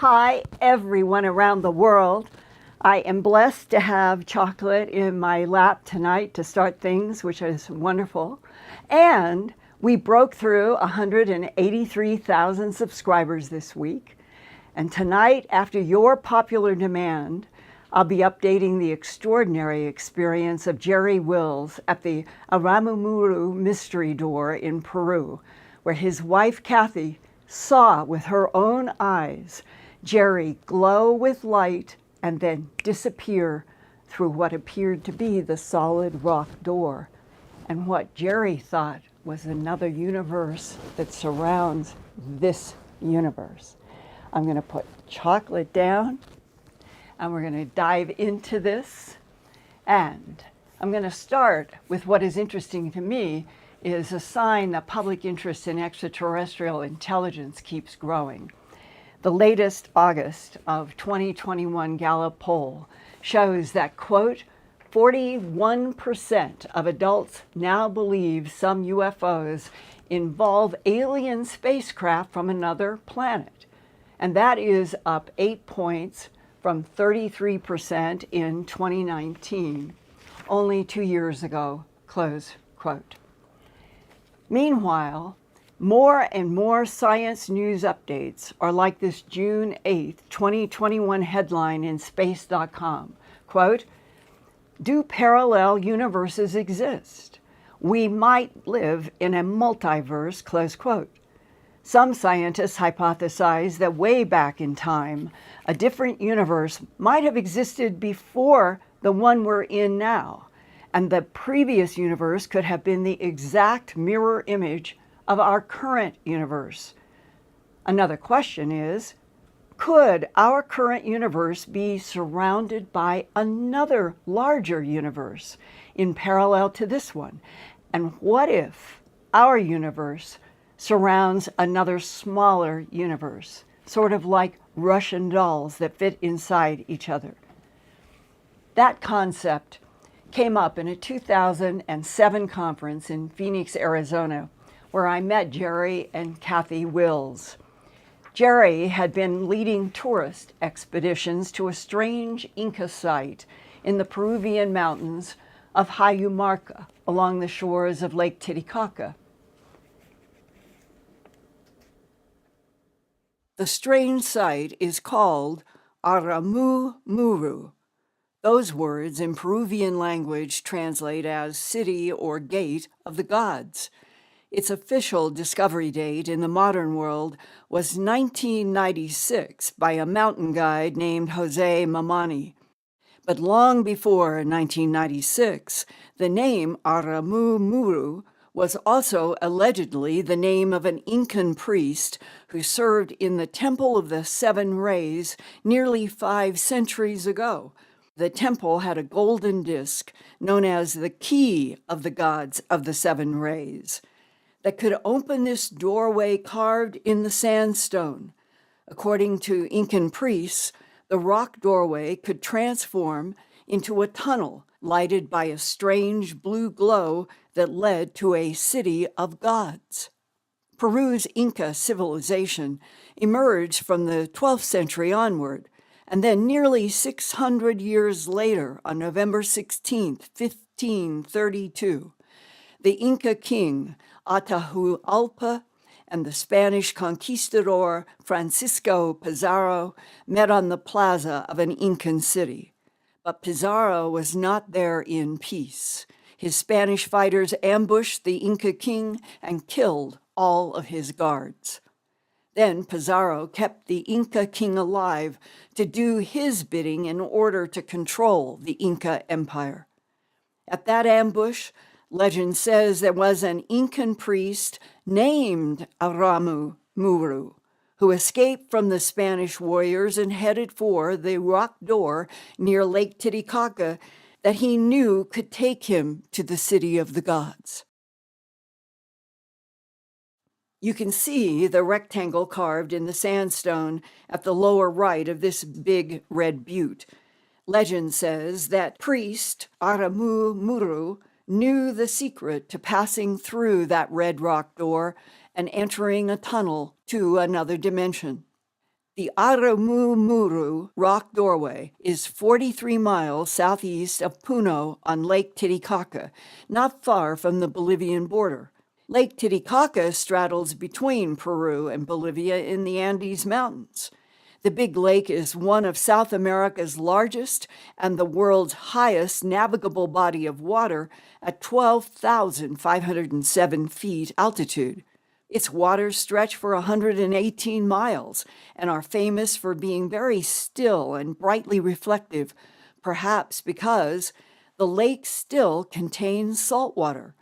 Hi, everyone around the world. I am blessed to have chocolate in my lap tonight to start things, which is wonderful. And we broke through 183,000 subscribers this week. And tonight, after your popular demand, I'll be updating the extraordinary experience of Jerry Wills at the Aramu Muru mystery door in Peru, where his wife Kathy saw with her own eyes Jerry glow with light and then disappear through what appeared to be the solid rock door, and what Jerry thought was another universe that surrounds this universe. I'm going to put chocolate down, and we're going to dive into this. And I'm going to start with what is interesting to me is a sign that public interest in extraterrestrial intelligence keeps growing. The latest August of 2021 Gallup poll shows that, quote, 41% of adults now believe some UFOs involve alien spacecraft from another planet. And that is up 8 points from 33% in 2019, only 2 years ago, close quote. Meanwhile, more and more science news updates are like this June 8th, 2021 headline in space.com, quote, "Do parallel universes exist? We might live in a multiverse," close quote. Some scientists hypothesize that way back in time, a different universe might have existed before the one we're in now, and the previous universe could have been the exact mirror image of our current universe. Another question is, could our current universe be surrounded by another larger universe in parallel to this one? And what if our universe surrounds another smaller universe, sort of like Russian dolls that fit inside each other? That concept came up in a 2007 conference in Phoenix, Arizona, where I met Jerry and Kathy Wills. Jerry had been leading tourist expeditions to a strange Inca site in the Peruvian mountains of Howe along the shores of Lake Titicaca. The strange site is called Aramu Muru. Those words in Peruvian language translate as city or gate of the gods. Its official discovery date in the modern world was 1996 by a mountain guide named Jose Mamani. But long before 1996, the name Aramu Muru was also allegedly the name of an Incan priest who served in the Temple of the Seven Rays nearly 5 centuries ago. The temple had a golden disc known as the Key of the Gods of the Seven Rays that could open this doorway carved in the sandstone. According to Incan priests, the rock doorway could transform into a tunnel lighted by a strange blue glow that led to a city of gods. Peru's Inca civilization emerged from the 12th century onward, and then nearly 600 years later, on November 16, 1532, the Inca king, Atahualpa, and the Spanish conquistador Francisco Pizarro met on the plaza of an Incan city. But Pizarro was not there in peace. His Spanish fighters ambushed the Inca king and killed all of his guards. Then Pizarro kept the Inca king alive to do his bidding in order to control the Inca Empire. At that ambush, legend says there was an Incan priest named Aramu Muru who escaped from the Spanish warriors and headed for the rock door near Lake Titicaca that he knew could take him to the city of the gods. You can see the rectangle carved in the sandstone at the lower right of this big red butte. Legend says that priest Aramu Muru knew the secret to passing through that red rock door and entering a tunnel to another dimension. The Aramu Muru rock doorway is 43 miles southeast of Puno on Lake Titicaca, not far from the Bolivian border. Lake Titicaca straddles between Peru and Bolivia in the Andes Mountains. The Big Lake is one of South America's largest and the world's highest navigable body of water at 12,507 feet altitude. Its waters stretch for 118 miles and are famous for being very still and brightly reflective, perhaps because the lake still contains salt water.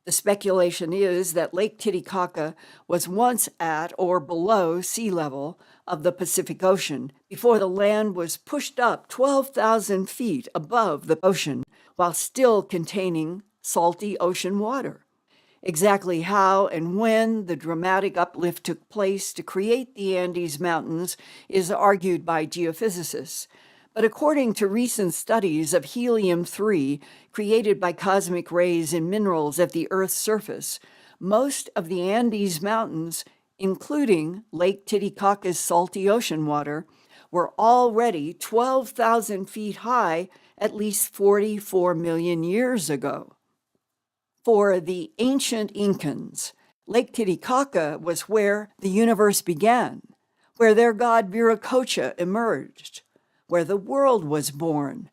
The speculation is that Lake Titicaca was once at or below sea level of the Pacific Ocean before the land was pushed up 12,000 feet above the ocean while still containing salty ocean water. Exactly how and when the dramatic uplift took place to create the Andes Mountains is argued by geophysicists. But according to recent studies of helium-3 created by cosmic rays in minerals at the Earth's surface, most of the Andes Mountains, including Lake Titicaca's salty ocean water, were already 12,000 feet high at least 44 million years ago. For the ancient Incans, Lake Titicaca was where the universe began, where their god Viracocha emerged, where the world was born,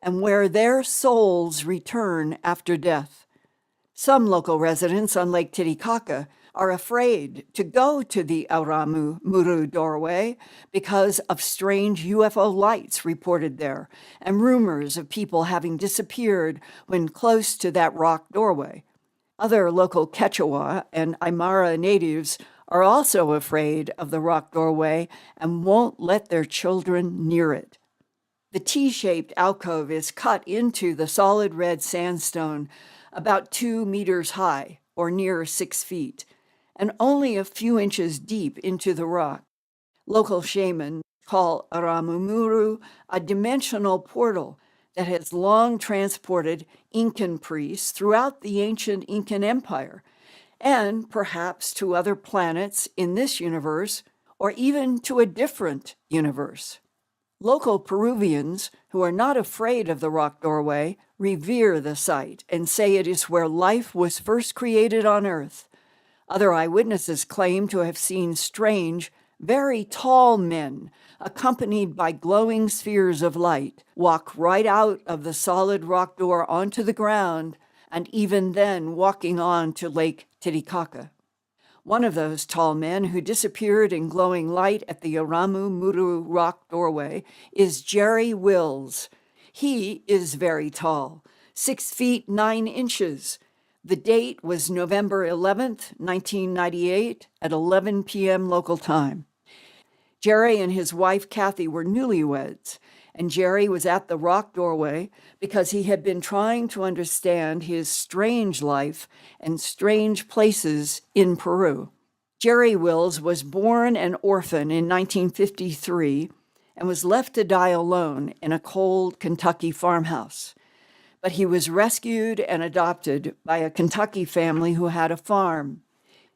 and where their souls return after death. Some local residents on Lake Titicaca are afraid to go to the Aramu Muru doorway because of strange UFO lights reported there and rumors of people having disappeared when close to that rock doorway. Other local Quechua and Aymara natives are also afraid of the rock doorway and won't let their children near it. The T-shaped alcove is cut into the solid red sandstone about 2 meters high, or near 6 feet, and only a few inches deep into the rock. Local shamans call Aramu Muru a dimensional portal that has long transported Incan priests throughout the ancient Incan Empire, and perhaps to other planets in this universe, or even to a different universe. Local Peruvians, who are not afraid of the rock doorway, revere the site and say it is where life was first created on Earth. Other eyewitnesses claim to have seen strange, very tall men, accompanied by glowing spheres of light, walk right out of the solid rock door onto the ground, and even then walking on to Lake Titicaca. One of those tall men who disappeared in glowing light at the Aramu Muru rock doorway is Jerry Wills. He is very tall, 6 feet 9 inches. The date was November 11th, 1998 at 11 p.m. local time. Jerry and his wife Kathy were newlyweds, and Jerry was at the rock doorway because he had been trying to understand his strange life and strange places in Peru. Jerry Wills was born an orphan in 1953 and was left to die alone in a cold Kentucky farmhouse. But he was rescued and adopted by a Kentucky family who had a farm.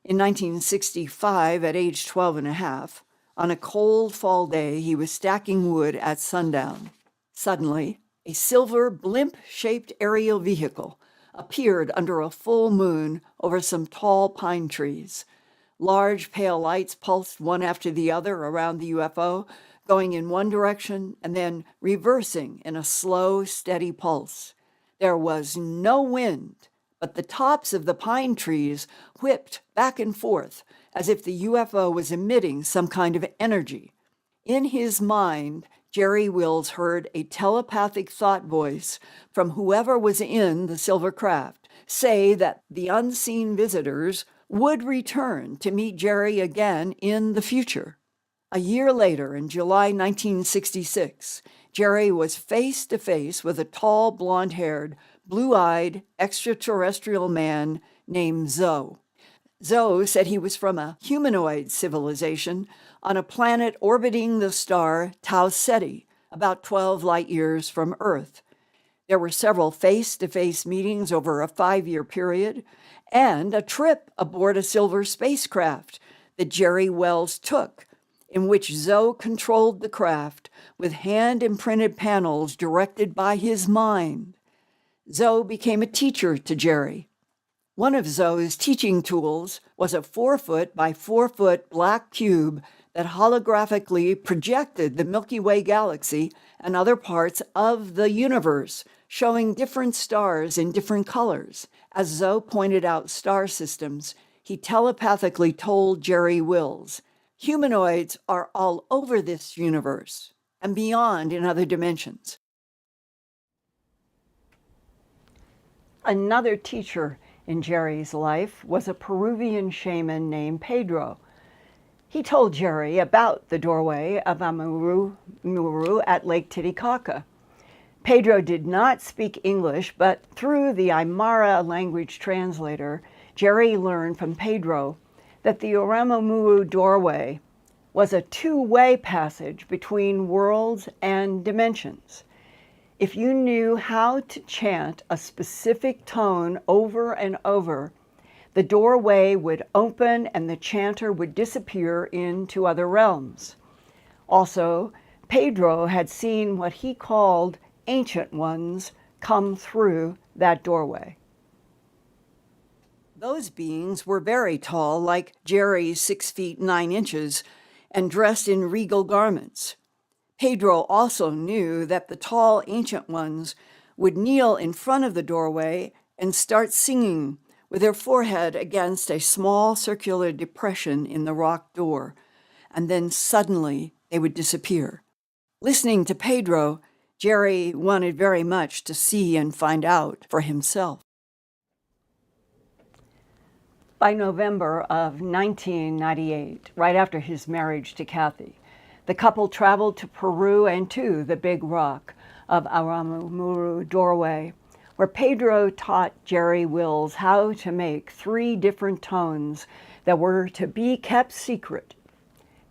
In 1965, at age 12 and a half, on a cold fall day, he was stacking wood at sundown. Suddenly, a silver blimp-shaped aerial vehicle appeared under a full moon over some tall pine trees. Large pale lights pulsed one after the other around the UFO, going in one direction and then reversing in a slow, steady pulse. There was no wind, but the tops of the pine trees whipped back and forth as if the UFO was emitting some kind of energy. In his mind, Jerry Wills heard a telepathic thought voice from whoever was in the silver craft say that the unseen visitors would return to meet Jerry again in the future. A year later, in July 1966, Jerry was face to face with a tall, blonde-haired, blue-eyed extraterrestrial man named Zoe. Zoe said he was from a humanoid civilization on a planet orbiting the star Tau Ceti, about 12 light years from Earth. There were several face-to-face meetings over a 5-year period and a trip aboard a silver spacecraft that Jerry Wells took. in which Zoe controlled the craft with hand-imprinted panels directed by his mind. Zoe became a teacher to Jerry. One of Zoe's teaching tools was a 4-foot by 4-foot black cube that holographically projected the Milky Way galaxy and other parts of the universe, showing different stars in different colors. As Zoe pointed out star systems, he telepathically told Jerry Wills, humanoids are all over this universe and beyond in other dimensions. Another teacher in Jerry's life was a Peruvian shaman named Pedro. He told Jerry about the doorway of Aramu Muru at Lake Titicaca. Pedro did not speak English, but through the Aymara language translator, Jerry learned from Pedro that the Aramu Muru doorway was a two-way passage between worlds and dimensions. If you knew how to chant a specific tone over and over, the doorway would open and the chanter would disappear into other realms. Also, Pedro had seen what he called ancient ones come through that doorway. Those beings were very tall, like Jerry's 6 feet 9 inches, and dressed in regal garments. Pedro also knew that the tall ancient ones would kneel in front of the doorway and start singing with their forehead against a small circular depression in the rock door, and then suddenly they would disappear. Listening to Pedro, Jerry wanted very much to see and find out for himself. By November of 1998, right after his marriage to Kathy, the couple traveled to Peru and to the Big Rock of Aramu Muru doorway, where Pedro taught Jerry Wills how to make 3 different tones that were to be kept secret.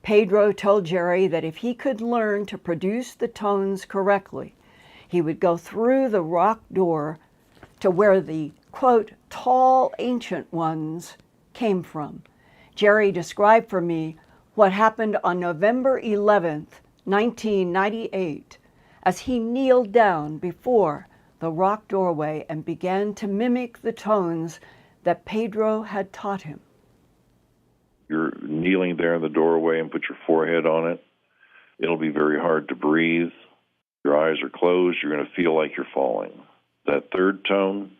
Pedro told Jerry that if he could learn to produce the tones correctly, he would go through the rock door to where the, quote, tall ancient ones came from. Jerry described for me what happened on November 11th, 1998, as he kneeled down before the rock doorway and began to mimic the tones that Pedro had taught him. You're kneeling there in the doorway and put your forehead on it. It'll be very hard to breathe. Your eyes are closed. You're going to feel like you're falling. That third tone,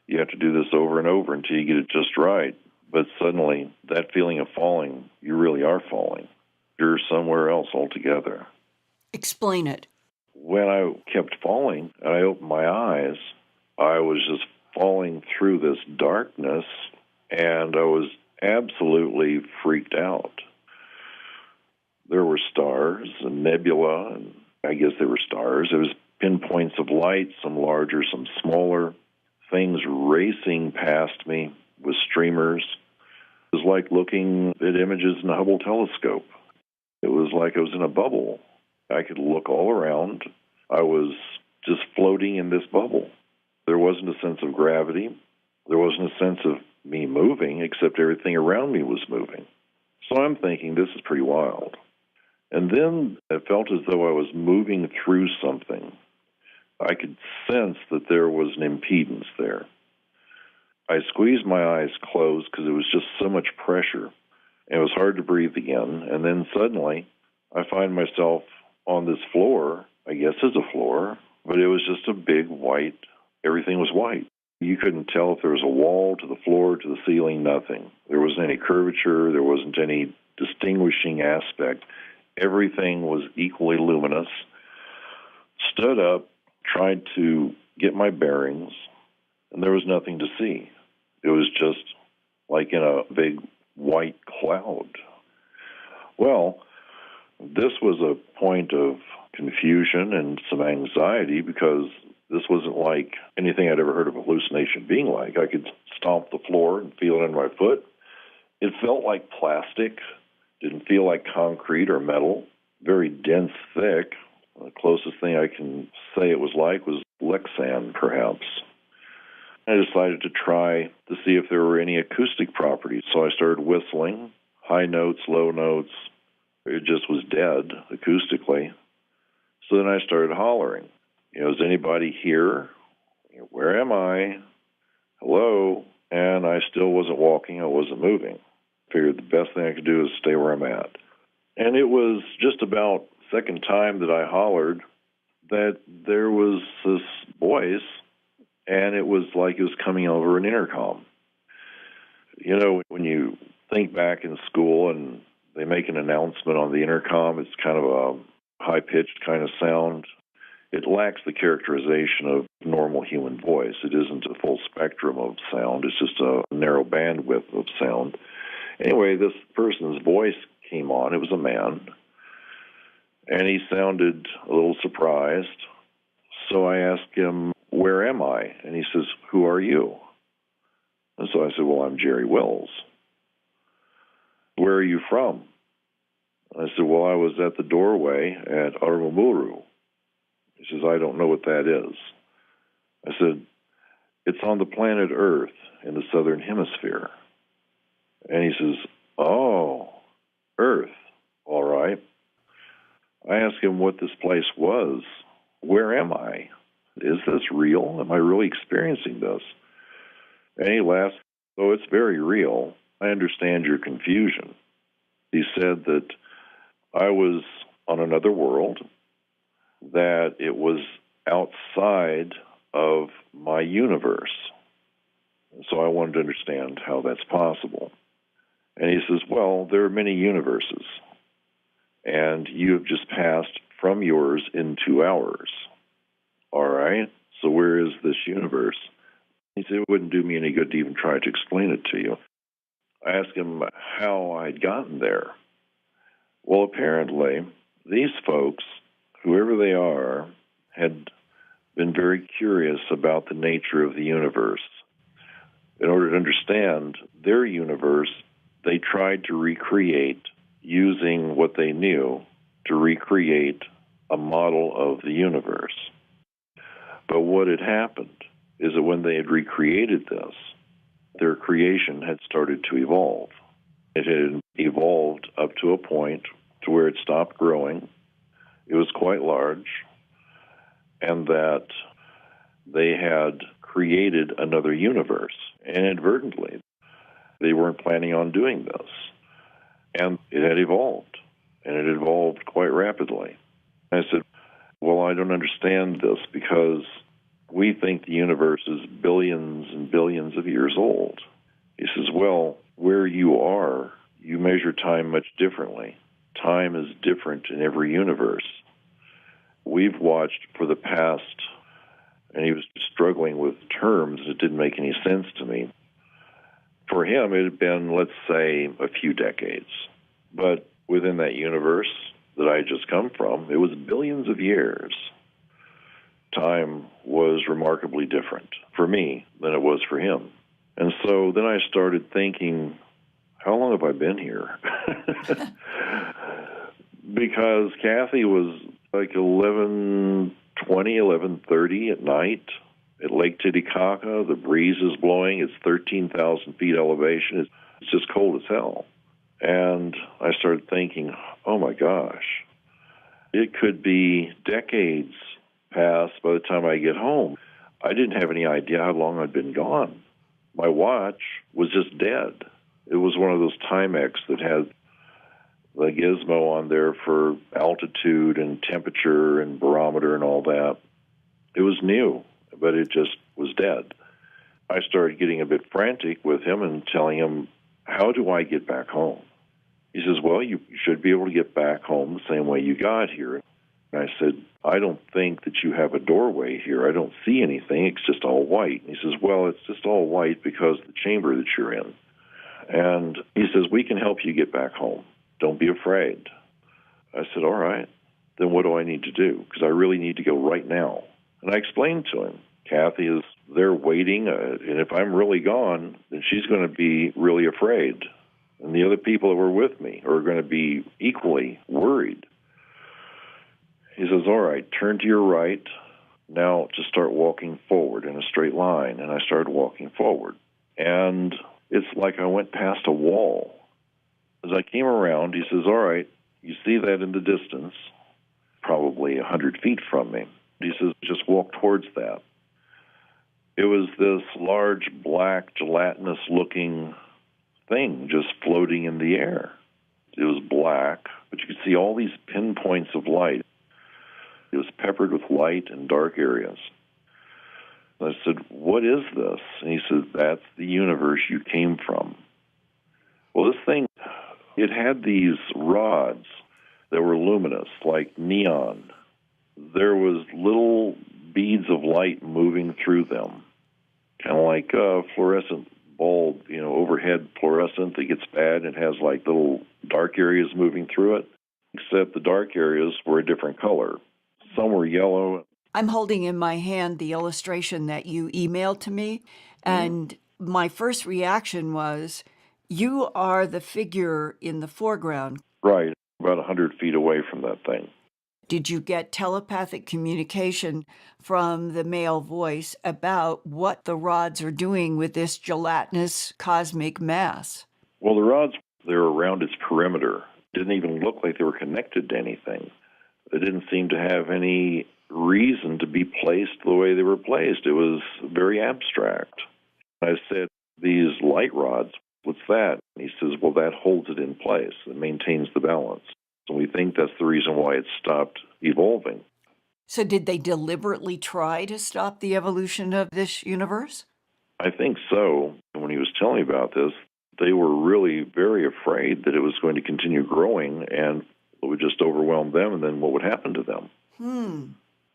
you have to do this over and over until you get it just right. But suddenly, that feeling of falling, you really are falling. You're somewhere else altogether. Explain it. When I kept falling and I opened my eyes, I was just falling through this darkness, and I was absolutely freaked out. There were stars and nebula, and I guess they were stars. There was pinpoints of light, some larger, some smaller, things racing past me with streamers. It was like looking at images in a Hubble telescope. It was like I was in a bubble. I could look all around. I was just floating in this bubble. There wasn't a sense of gravity. There wasn't a sense of me moving, except everything around me was moving. So I'm thinking, this is pretty wild. And then it felt as though I was moving through something. I could sense that there was an impedance there. I squeezed my eyes closed because it was just so much pressure. It was hard to breathe again. And then suddenly, I find myself on this floor. I guess it's a floor, but it was just a big white, everything was white. You couldn't tell if there was a wall to the floor, to the ceiling, nothing. There wasn't any curvature. There wasn't any distinguishing aspect. Everything was equally luminous. Stood up, tried to get my bearings, and there was nothing to see. It was just like in a big white cloud. Well, this was a point of confusion and some anxiety because this wasn't like anything I'd ever heard of a hallucination being like. I could stomp the floor and feel it under my foot. It felt like plastic, didn't feel like concrete or metal, very dense, thick. The closest thing I can say it was like was Lexan, perhaps. I decided to try to see if there were any acoustic properties. So I started whistling, high notes, low notes. It it just was dead acoustically. So then I started hollering, is anybody here? Where am I? Hello? And I still wasn't walking. I wasn't moving. Figured the best thing I could do is stay where I'm at. And it was just about the second time that I hollered that there was this voice, and it was like it was coming over an intercom. When you think back in school and they make an announcement on the intercom, it's kind of a high-pitched kind of sound. It lacks the characterization of normal human voice. It isn't a full spectrum of sound. It's just a narrow bandwidth of sound. Anyway, this person's voice came on. It was a man, and he sounded a little surprised. So I asked him, where am I? And he says, who are you? And so I said, well, I'm Jerry Wells. Where are you from? I said, well, I was at the doorway at Aramu Muru. He says, I don't know what that is. I said, it's on the planet Earth in the southern hemisphere. And he says, oh, Earth, all right. I asked him what this place was. Where am I? Is this real? Am I really experiencing this? And he laughed. Oh, it's very real. I understand your confusion. He said that I was on another world, that it was outside of my universe. So I wanted to understand how that's possible. And he says, well, there are many universes, and you have just passed from yours into ours. All right, so where is this universe? He said, it wouldn't do me any good to even try to explain it to you. I asked him how I'd gotten there. Well, apparently, these folks, whoever they are, had been very curious about the nature of the universe. In order to understand their universe, they tried to recreate, using what they knew, to recreate a model of the universe. But what had happened is that when they had recreated this, their creation had started to evolve. It had evolved up to a point to where it stopped growing. It was quite large, and that they had created another universe inadvertently. They weren't planning on doing this. And it had evolved, and it evolved quite rapidly. I said, well, I don't understand this because we think the universe is billions and billions of years old. He says, well, where you are, you measure time much differently. Time is different in every universe. We've watched for the past, and he was struggling with terms that didn't make any sense to me. For him, it had been, let's say, a few decades. But within that universe that I had just come from, it was billions of years. Time was remarkably different for me than it was for him. And so then I started thinking, how long have I been here? Because Kathy was like 11:20, 11:30 at night at Lake Titicaca. The breeze is blowing. It's 13,000 feet elevation. It's just cold as hell. And I started thinking, oh my gosh, it could be decades past by the time I get home. I didn't have any idea how long I'd been gone. My watch was just dead. It was one of those Timex that had the gizmo on there for altitude and temperature and barometer and all that. It was new, but it just was dead. I started getting a bit frantic with him and telling him, how do I get back home? He says, well, you should be able to get back home the same way you got here. And I said, I don't think that you have a doorway here. I don't see anything. It's just all white. And he says, well, it's just all white because of the chamber that you're in. And he says, we can help you get back home. Don't be afraid. I said, all right, then what do I need to do? Because I really need to go right now. And I explained to him, Kathy is there waiting, and if I'm really gone, then she's going to be really afraid. And the other people that were with me are going to be equally worried. He says, all right, turn to your right. Now just start walking forward in a straight line. And I started walking forward. And it's like I went past a wall. As I came around, he says, all right, You see that in the distance, probably 100 feet from me. He says, just walk towards that. It was this large, black, gelatinous-looking thing just floating in the air. It was black, but you could see all these pinpoints of light. It was peppered with light and dark areas. And I said, what is this? And he said, that's the universe you came from. Well, this thing, it had these rods that were luminous, like neon. There was little beads of light moving through them, kind of like a fluorescent bulb, overhead fluorescent that gets bad and has like little dark areas moving through it, except the dark areas were a different color. Some were yellow. I'm holding in my hand the illustration that you emailed to me, and my first reaction was, you are the figure in the foreground. Right, about 100 feet away from that thing. Did you get telepathic communication from the male voice about what the rods are doing with this gelatinous cosmic mass? Well, the rods, they were around its perimeter. Didn't even look like they were connected to anything. They didn't seem to have any reason to be placed the way they were placed. It was very abstract. I said, these light rods, what's that? And he says, well, that holds it in place. It maintains the balance. And we think that's the reason why it stopped evolving. So did they deliberately try to stop the evolution of this universe? I think so. And when he was telling me about this, they were really very afraid that it was going to continue growing and it would just overwhelm them, and then what would happen to them?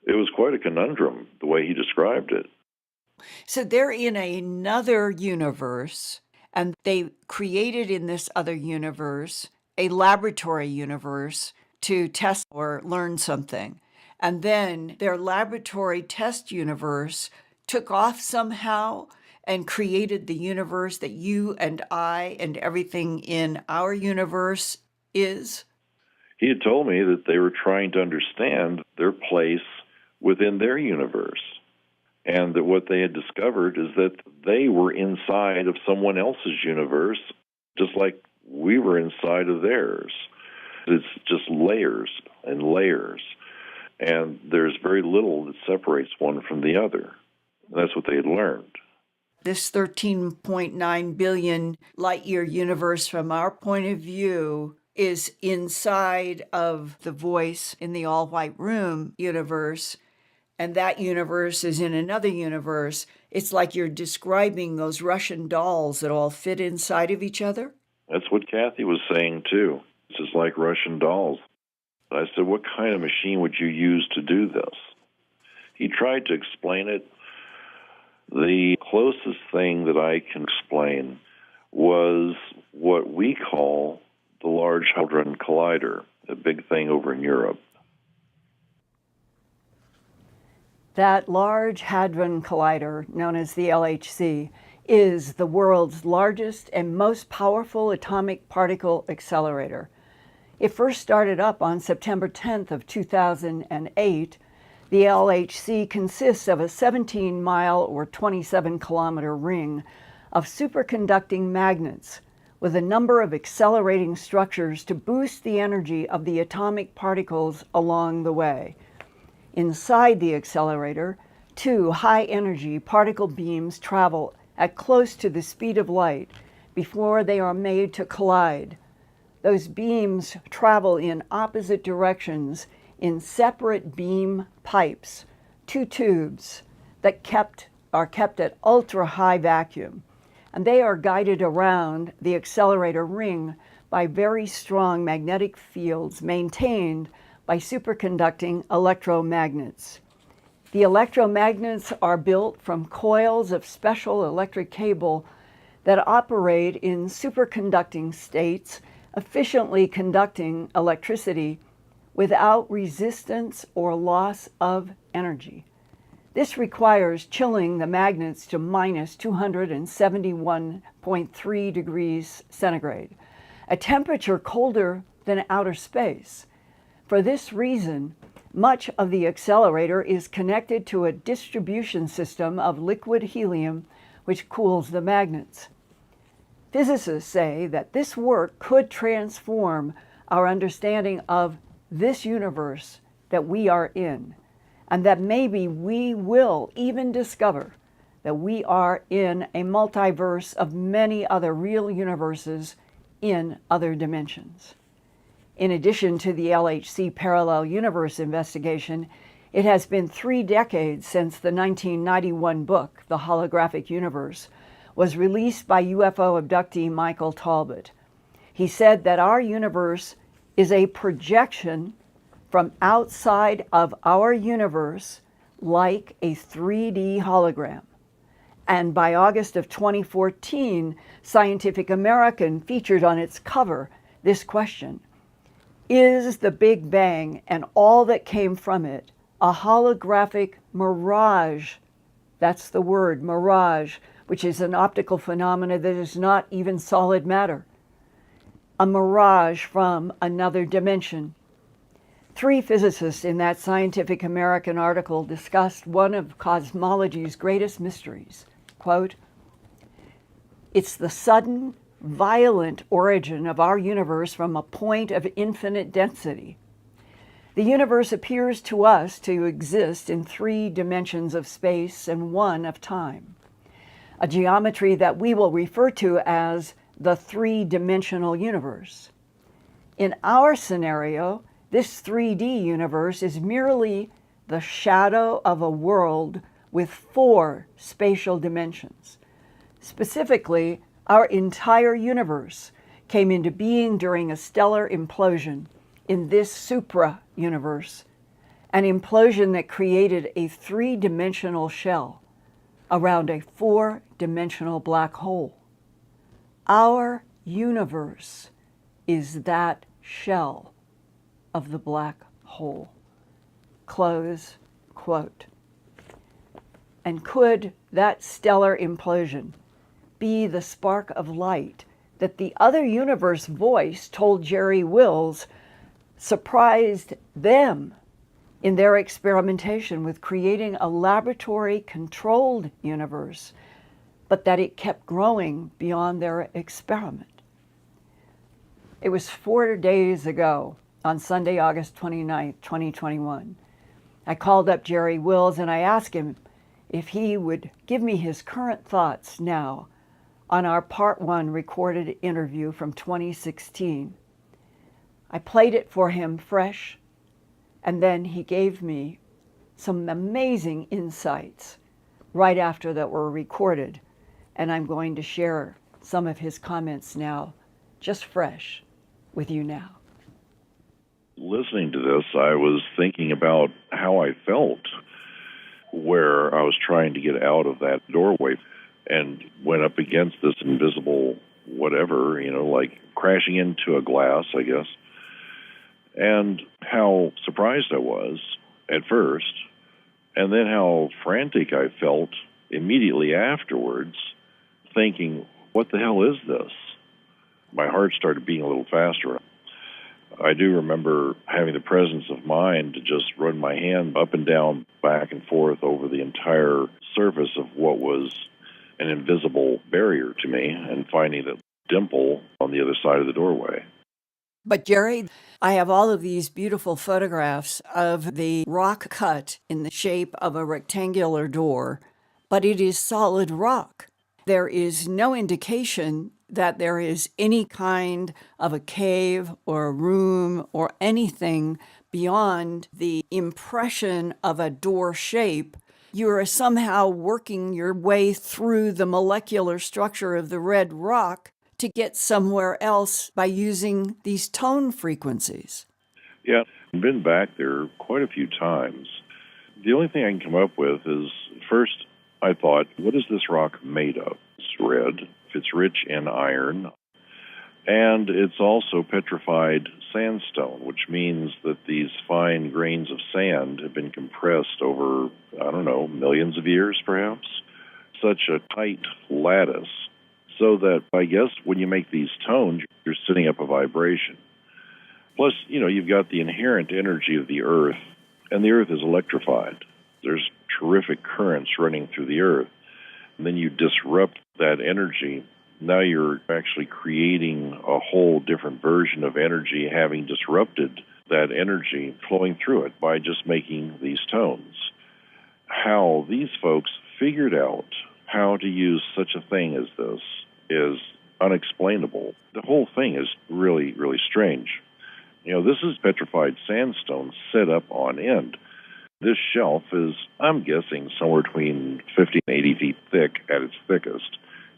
It was quite a conundrum, the way he described it. So they're in another universe, and they created in this other universe a laboratory universe to test or learn something. And then their laboratory test universe took off somehow and created the universe that you and I and everything in our universe is. He had told me that they were trying to understand their place within their universe, and that what they had discovered is that they were inside of someone else's universe, just like we were inside of theirs. It's just layers and layers, and there's very little that separates one from the other. And that's what they had learned. This 13.9 billion light-year universe, from our point of view, is inside of the voice in the all-white room universe, and that universe is in another universe. It's like you're describing those Russian dolls that all fit inside of each other. That's what Kathy was saying, too. It's just like Russian dolls. I said, what kind of machine would you use to do this? He tried to explain it. The closest thing that I can explain was what we call the Large Hadron Collider, a big thing over in Europe. That Large Hadron Collider, known as the LHC, is the world's largest and most powerful atomic particle accelerator. It first started up on September 10th of 2008. The LHC consists of a 17-mile or 27-kilometer ring of superconducting magnets with a number of accelerating structures to boost the energy of the atomic particles along the way. Inside the accelerator, two high-energy particle beams travel at close to the speed of light before they are made to collide. Those beams travel in opposite directions in separate beam pipes, two tubes that are kept at ultra-high vacuum, and they are guided around the accelerator ring by very strong magnetic fields maintained by superconducting electromagnets. The electromagnets are built from coils of special electric cable that operate in superconducting states, efficiently conducting electricity without resistance or loss of energy. This requires chilling the magnets to minus 271.3 degrees centigrade, a temperature colder than outer space. For this reason, much of the accelerator is connected to a distribution system of liquid helium, which cools the magnets. Physicists say that this work could transform our understanding of this universe that we are in, and that maybe we will even discover that we are in a multiverse of many other real universes in other dimensions. In addition to the LHC Parallel Universe investigation, it has been 3 decades since the 1991 book, The Holographic Universe, was released by UFO abductee Michael Talbot. He said that our universe is a projection from outside of our universe like a 3D hologram. And by August of 2014, Scientific American featured on its cover this question: is the Big Bang and all that came from it a holographic mirage? That's the word, mirage, which is an optical phenomena that is not even solid matter. A mirage from another dimension. 3 physicists in that Scientific American article discussed one of cosmology's greatest mysteries. Quote, "It's the sudden, violent origin of our universe from a point of infinite density. The universe appears to us to exist in 3 dimensions of space and 1 of time, a geometry that we will refer to as the 3-dimensional universe. In our scenario, this 3D universe is merely the shadow of a world with 4 spatial dimensions. Specifically, our entire universe came into being during a stellar implosion in this supra-universe, an implosion that created a 3-dimensional shell around a 4-dimensional black hole. Our universe is that shell of the black hole." Close quote. And could that stellar implosion be the spark of light that the other universe voice told Jerry Wills surprised them in their experimentation with creating a laboratory-controlled universe, but that it kept growing beyond their experiment? It was 4 days ago, on Sunday, August 29th, 2021. I called up Jerry Wills and I asked him if he would give me his current thoughts now on our Part 1 recorded interview from 2016. I played it for him fresh, and then he gave me some amazing insights right after that were recorded, and I'm going to share some of his comments now, just fresh, with you now. Listening to this, I was thinking about how I felt where I was trying to get out of that doorway and went up against this invisible whatever, like crashing into a glass, I guess, and how surprised I was at first, and then how frantic I felt immediately afterwards, thinking, what the hell is this? My heart started beating a little faster. I do remember having the presence of mind to just run my hand up and down, back and forth over the entire surface of what was an invisible barrier to me and finding that dimple on the other side of the doorway. But Jerry, I have all of these beautiful photographs of the rock cut in the shape of a rectangular door, but it is solid rock. There is no indication that there is any kind of a cave or a room or anything beyond the impression of a door shape. You are somehow working your way through the molecular structure of the red rock to get somewhere else by using these tone frequencies. Yeah, I've been back there quite a few times. The only thing I can come up with is, first, I thought, what is this rock made of? It's red. It's rich in iron, and it's also petrified sandstone, which means that these fine grains of sand have been compressed over, millions of years, perhaps. Such a tight lattice, so that I guess when you make these tones, you're setting up a vibration. Plus, you've got the inherent energy of the Earth, and the Earth is electrified. There's terrific currents running through the Earth. And then you disrupt that energy Now you're actually creating a whole different version of energy, having disrupted that energy flowing through it by just making these tones. How these folks figured out how to use such a thing as this is unexplainable. The whole thing is really, really strange. This is petrified sandstone set up on end. This shelf is, I'm guessing, somewhere between 50 and 80 feet thick at its thickest,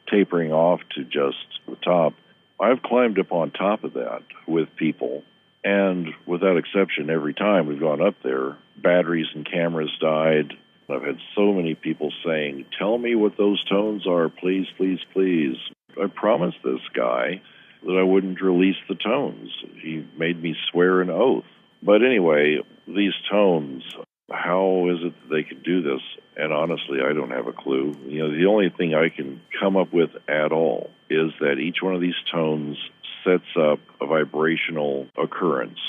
tapering off to just the top. I've climbed up on top of that with people, and without exception, every time we've gone up there, batteries and cameras died. I've had so many people saying, tell me what those tones are, please, please, please. I promised this guy that I wouldn't release the tones. He made me swear an oath. But anyway, these tones, how is it that they could do this? And honestly, I don't have a clue. The only thing I can come up with at all is that each one of these tones sets up a vibrational occurrence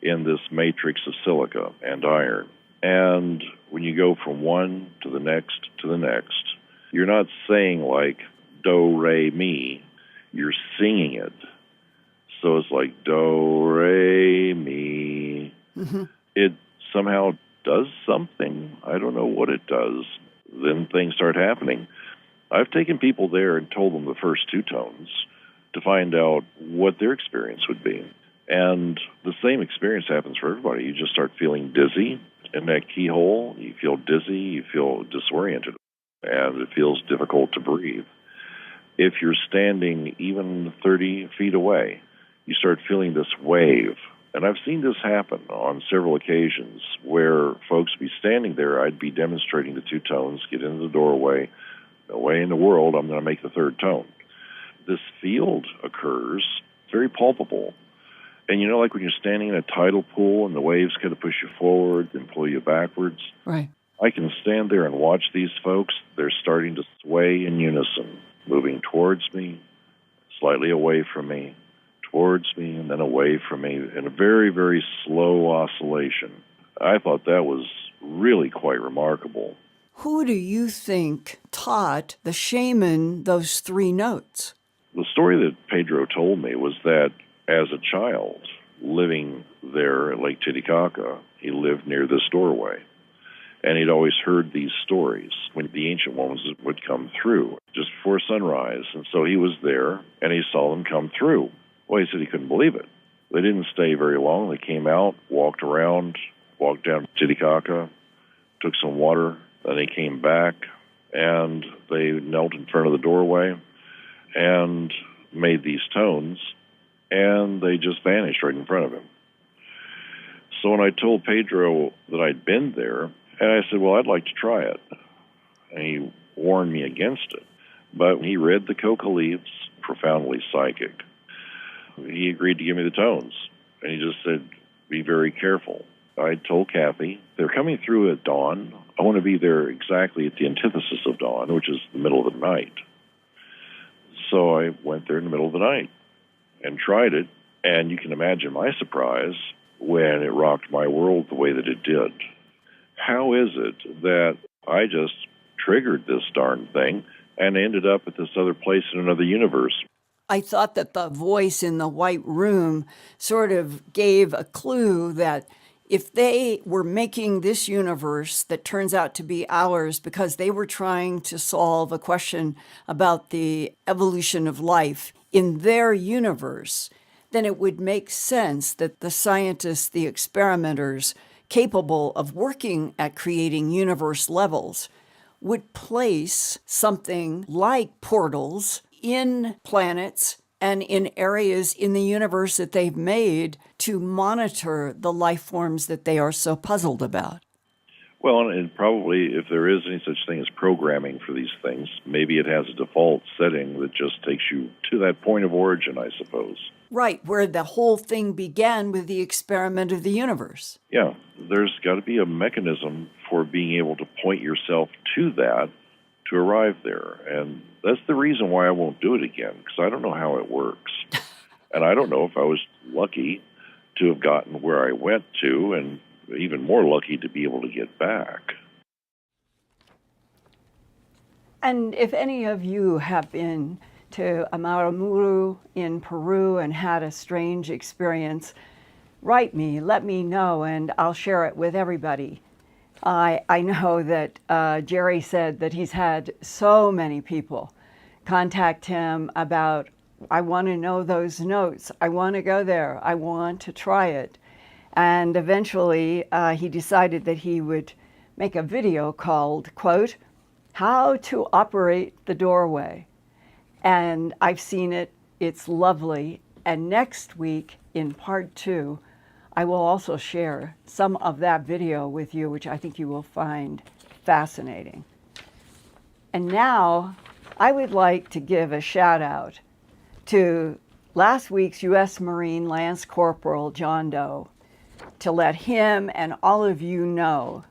in this matrix of silica and iron. And when you go from one to the next to the next, you're not saying like do, re, mi. You're singing it. So it's like do, re, mi. Mm-hmm. It somehow does something. I don't know what it does. Then things start happening. I've taken people there and told them the first two tones to find out what their experience would be. And the same experience happens for everybody. You just start feeling dizzy in that keyhole. You feel dizzy, you feel disoriented, and it feels difficult to breathe. If you're standing even 30 feet away, you start feeling this wave. And I've seen this happen on several occasions where folks would be standing there. I'd be demonstrating the two tones, get into the doorway. No way in the world I'm going to make the third tone. This field occurs, very palpable. And like when you're standing in a tidal pool and the waves kind of push you forward and pull you backwards? Right. I can stand there and watch these folks. They're starting to sway in unison, moving towards me, slightly away from me, towards me, and then away from me in a very, very slow oscillation. I thought that was really quite remarkable. Who do you think taught the shaman those three notes? The story that Pedro told me was that as a child living there at Lake Titicaca, he lived near this doorway. And he'd always heard these stories when the ancient ones would come through just before sunrise. And so he was there and he saw them come through. Well, he said he couldn't believe it. They didn't stay very long. They came out, walked around, walked down Titicaca, took some water. Then they came back and they knelt in front of the doorway and made these tones, and they just vanished right in front of him. So when I told Pedro that I'd been there, and I said, well, I'd like to try it. And he warned me against it. But he read the coca leaves, profoundly psychic. He agreed to give me the tones. And he just said, be very careful. I told Kathy, they're coming through at dawn. I want to be there exactly at the antithesis of dawn, which is the middle of the night. So I went there in the middle of the night and tried it. And you can imagine my surprise when it rocked my world the way that it did. How is it that I just triggered this darn thing and ended up at this other place in another universe? I thought that the voice in the white room sort of gave a clue that if they were making this universe that turns out to be ours because they were trying to solve a question about the evolution of life in their universe, then it would make sense that the scientists, the experimenters, capable of working at creating universe levels, would place something like portals in planets and in areas in the universe that they've made to monitor the life forms that they are so puzzled about. Well, and probably if there is any such thing as programming for these things, maybe it has a default setting that just takes you to that point of origin, I suppose. Right, where the whole thing began with the experiment of the universe. Yeah, there's got to be a mechanism for being able to point yourself to that to arrive there. And that's the reason why I won't do it again, because I don't know how it works. And I don't know if I was lucky to have gotten where I went to, and even more lucky to be able to get back. And if any of you have been to Aramu Muru in Peru and had a strange experience, write me, let me know, and I'll share it with everybody. I know that Jerry said that he's had so many people contact him about, I want to know those notes, I want to go there, I want to try it. And eventually he decided that he would make a video called, quote, How to Operate the Doorway. And I've seen it, it's lovely. And next week in part 2, I will also share some of that video with you, which I think you will find fascinating. And now I would like to give a shout out to last week's U.S. Marine Lance Corporal John Doe, to let him and all of you know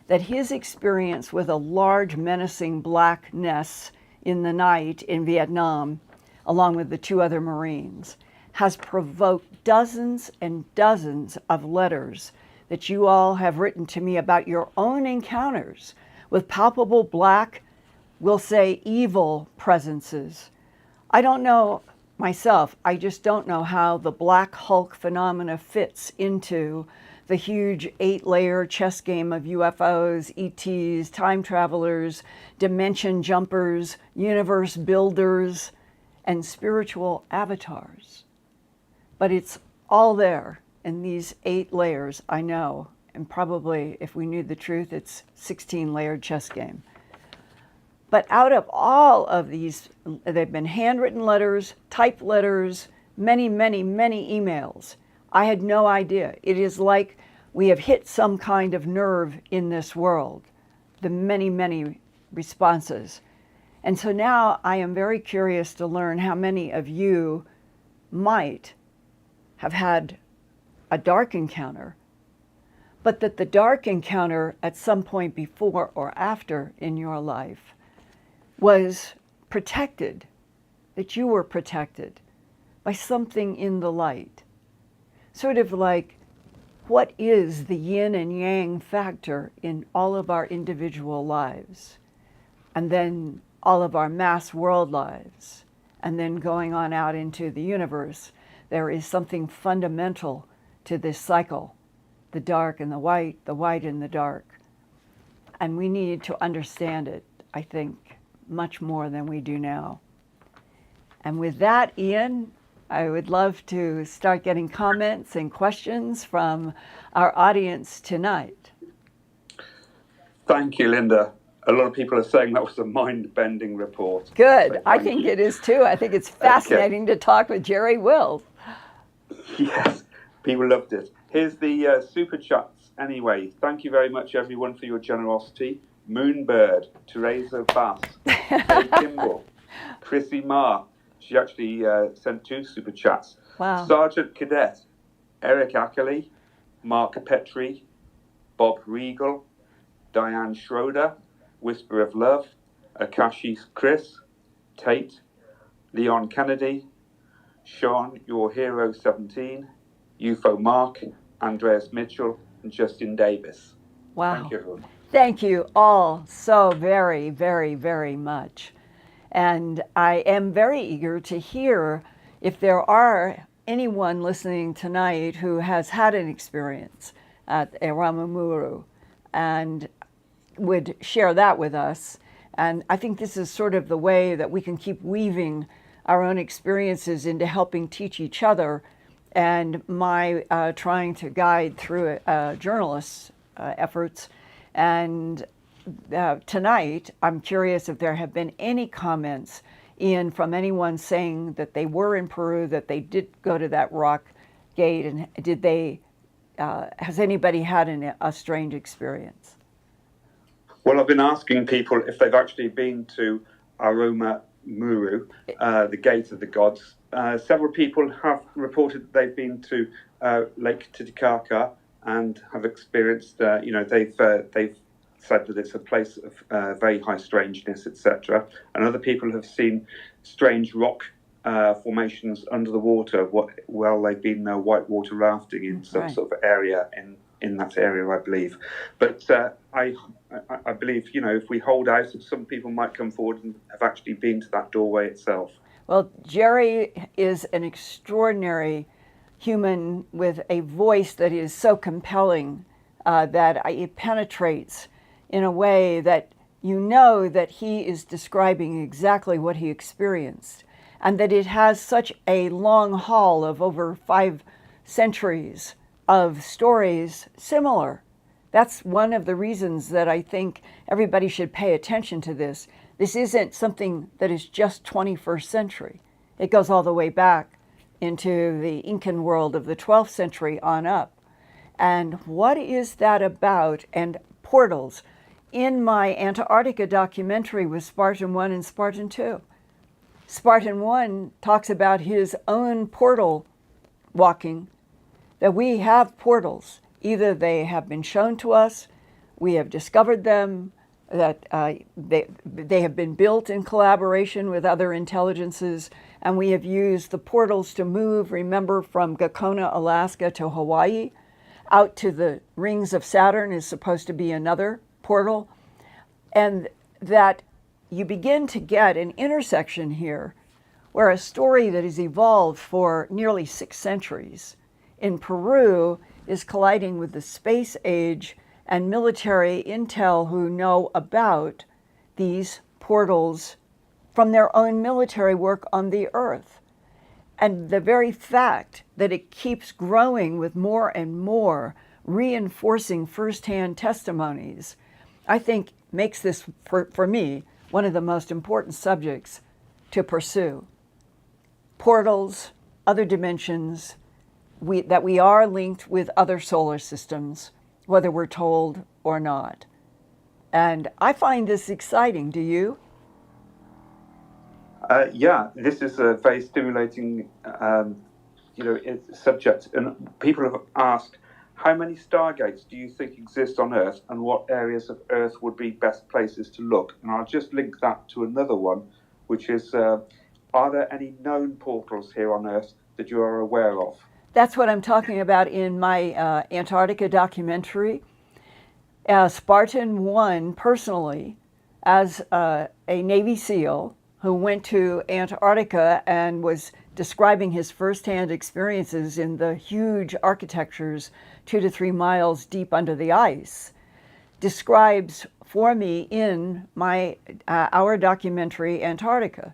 that his experience with a large menacing black nest in the night in Vietnam, along with the 2 other Marines, has provoked dozens and dozens of letters that you all have written to me about your own encounters with palpable black, we'll say evil presences. I don't know myself, I just don't know how the Black Hulk phenomena fits into the huge 8-layer chess game of UFOs, ETs, time travelers, dimension jumpers, universe builders, and spiritual avatars. But it's all there in these 8 layers, I know. And probably, if we knew the truth, it's 16-layered chess game. But out of all of these, they've been handwritten letters, typed letters, many, many, many emails. I had no idea. It is like we have hit some kind of nerve in this world, the many, many responses. And so now I am very curious to learn how many of you might have had a dark encounter, but that the dark encounter at some point before or after in your life was protected, that you were protected by something in the light. Sort of like, what is the yin and yang factor in all of our individual lives? And then all of our mass world lives, and then going on out into the universe. There is something fundamental to this cycle, the dark and the white and the dark. And we need to understand it, I think, much more than we do now. And with that, Ian, I would love to start getting comments and questions from our audience tonight. Thank you, Linda. A lot of people are saying that was a mind-bending report. Good. So I think it is too. I think it's fascinating to talk with Jerry Wills. Yes, people loved it. Here's the super chats anyway. Thank you very much, everyone, for your generosity. Moonbird, Teresa Bass, Kay Kimball, Chrissy Marr. She actually sent 2 super chats. Wow. Sergeant Cadet, Eric Ackley, Mark Petrie, Bob Regal, Diane Schroeder, Whisper of Love, Akashi Chris, Tate, Leon Kennedy, Sean, Your Hero 17, UFO Mark, Andreas Mitchell, and Justin Davis. Wow. Thank you, everyone. Thank you all so very, very, very much. And I am very eager to hear if there are anyone listening tonight who has had an experience at Aramu Muru and would share that with us. And I think this is sort of the way that we can keep weaving our own experiences into helping teach each other, and my trying to guide through journalists' efforts. And tonight, I'm curious if there have been any comments, Ian, from anyone saying that they were in Peru, that they did go to that rock gate, and did they, has anybody had a strange experience? Well, I've been asking people if they've actually been to Aramu Muru, the Gate of the Gods. Several people have reported that they've been to Lake Titicaca and have experienced, they've said that it's a place of very high strangeness, etc. And other people have seen strange rock formations under the water while they've been whitewater rafting in some sort of area in that area, I believe. But I believe, if we hold out, some people might come forward and have actually been to that doorway itself. Well, Jerry is an extraordinary human with a voice that is so compelling that it penetrates in a way that you know that he is describing exactly what he experienced, and that it has such a long haul of over 5 centuries of stories similar. That's one of the reasons that I think everybody should pay attention to this. This isn't something that is just 21st century. It goes all the way back into the Incan world of the 12th century on up. And what is that about? And portals. In my Antarctica documentary with Spartan 1 and Spartan 2, Spartan 1 talks about his own portal walking, that we have portals. Either they have been shown to us, we have discovered them, that they have been built in collaboration with other intelligences, and we have used the portals to move, remember, from Gakona, Alaska to Hawaii. Out to the rings of Saturn is supposed to be another portal. And that you begin to get an intersection here where a story that has evolved for nearly 6 centuries in Peru is colliding with the space age and military intel who know about these portals from their own military work on the Earth. And the very fact that it keeps growing with more and more reinforcing firsthand testimonies, I think makes this, for me, one of the most important subjects to pursue. Portals, other dimensions, that we are linked with other solar systems, whether we're told or not. And I find this exciting. Do you? Yeah, this is a very stimulating, subject. And people have asked, how many stargates do you think exist on Earth, and what areas of Earth would be best places to look? And I'll just link that to another one, which is, are there any known portals here on Earth that you are aware of? That's what I'm talking about in my Antarctica documentary. Spartan 1, personally, as a Navy SEAL who went to Antarctica and was describing his firsthand experiences in the huge architectures 2 to 3 miles deep under the ice, describes for me in my our documentary Antarctica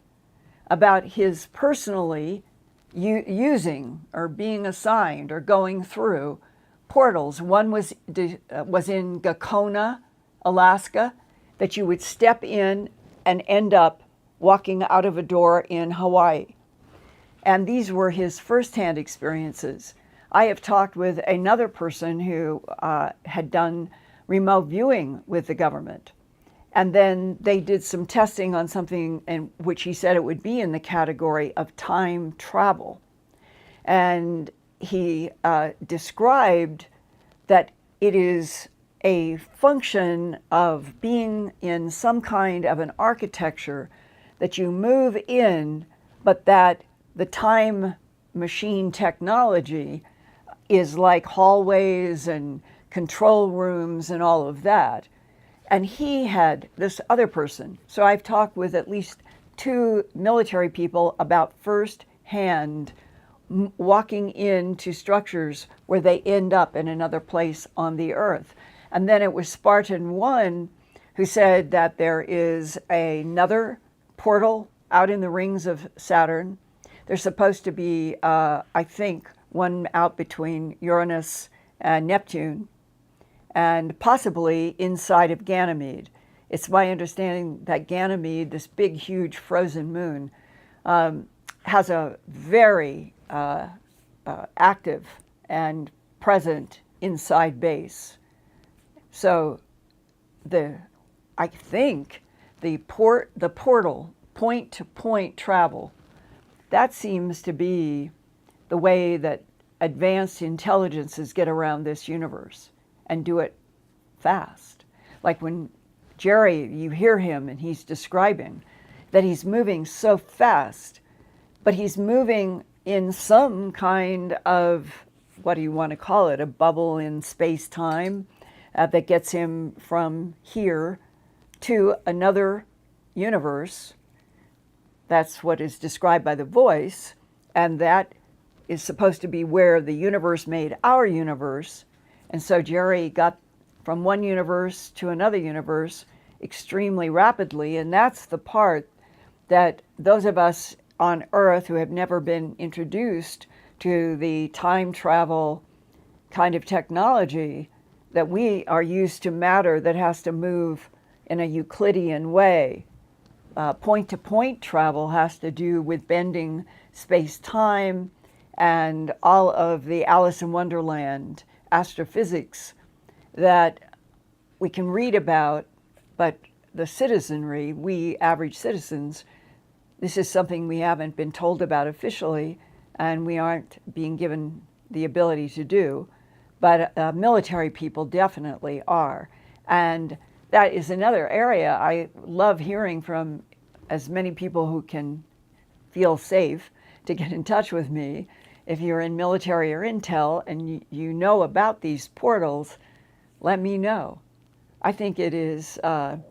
about his personally using or being assigned or going through portals. One was in Gakona, Alaska, that you would step in and end up walking out of a door in Hawaii. And these were his firsthand experiences. I have talked with another person who had done remote viewing with the government. And then they did some testing on something in which he said it would be in the category of time travel. And he described that it is a function of being in some kind of an architecture that you move in, but that the time machine technology is like hallways and control rooms and all of that. And he had this other person. So I've talked with at least 2 military people about first-hand walking into structures where they end up in another place on the Earth. And then it was Spartan 1 who said that there is another portal out in the rings of Saturn. There's supposed to be, I think, one out between Uranus and Neptune, and possibly inside of Ganymede. It's my understanding that Ganymede, this big, huge frozen moon, has a very active and present inside base. So I think the portal, point-to-point travel, that seems to be the way that advanced intelligences get around this universe and do it fast. Like when Jerry, you hear him and he's describing that he's moving so fast, but he's moving in some kind of, what do you want to call it, a bubble in space-time that gets him from here to another universe That's what is described by the voice, and that is supposed to be where the universe made our universe. And so Jerry got from one universe to another universe extremely rapidly, and that's the part that those of us on Earth who have never been introduced to the time travel kind of technology, that we are used to matter that has to move in a Euclidean way. Point-to-point travel has to do with bending space-time and all of the Alice in Wonderland astrophysics that we can read about, but the citizenry, we average citizens, this is something we haven't been told about officially, and we aren't being given the ability to do. But military people definitely are. And that is another area I love hearing from as many people who can feel safe to get in touch with me. If you're in military or intel and you know about these portals, let me know. I think it is